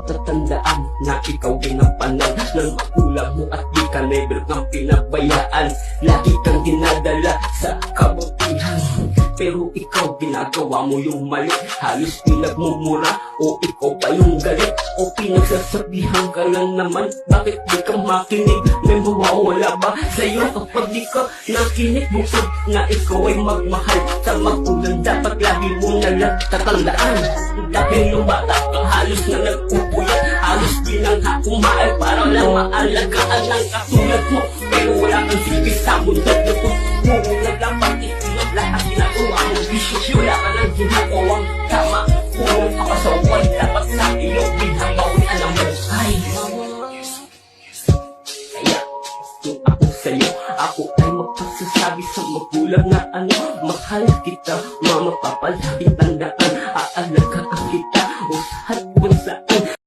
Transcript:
tatandaan na ikaw din ang panay ng magulang mo at di ka never kang pinabayaan. Lagi kang dinadala sa kabutihan, pero ikaw ginagawa mo yung mali. Halos pinagmumura o ikaw pa yung galit, o pinagsasabihan ka lang naman. Bakit di ka makinig? May mawawala ba sa'yo kapag di ka nakinig? Bukod na ikaw ay magmahal sa magulang, dapat lagi mo nalang tatandaan. Dahil yung bata ka halos na nagpupuyat, halos pinangha kumain para lang maalagaan ng katulad mo. Pero wala kang silbi sa mundo,